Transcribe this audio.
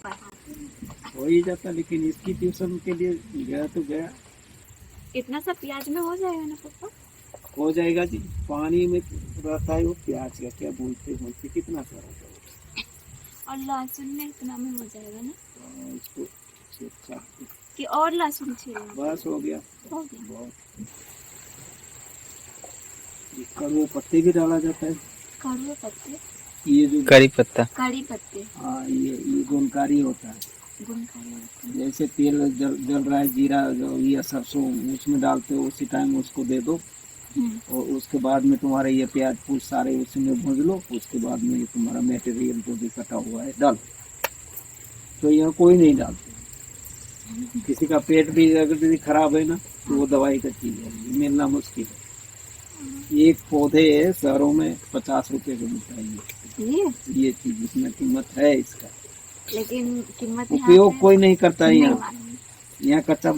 हो ही जाता, लेकिन इसकी ट्यूशन के लिए गया तो गया। इतना सा प्याज में हो जाएगा ना पापा? हो जाएगा जी, पानी में रहता है वो प्याज का, क्या बोलते बोलते कितना सारा होगा। और लहसुन में इतना में हो जाएगा ना? इसको अच्छा कि और लहसुन छीलना? बस हो गया। हो गया। बहुत कड़वे पत्ते भी डाला जाता है। कड़वे पत्ते? ये जो करी पत्ता, कड़ी पत्ते। हाँ, ये गुणकारी होता है। गुणकारी होते हैं। जैसे तेल जल रहा है, जीरा जो ये सरसों उसमें डालते हो, उसी टाइम उसको दे दो, और उसके बाद में तुम्हारे ये प्याज फूल सारे उसमें भून लो। उसके बाद में तुम्हारा मटेरियल जो भी कटा हुआ है डाल। तो यहाँ कोई नहीं डालते। किसी का पेट भी अगर खराब है ना, तो वो दवाई का चीज है, मिलना मुश्किल है। एक पौधे शहरों में 50 रुपए का मिलता है ये चीज, इसमें कीमत है इसका, लेकिन कीमत उपयोग कोई नहीं करता है। यहाँ कच्चा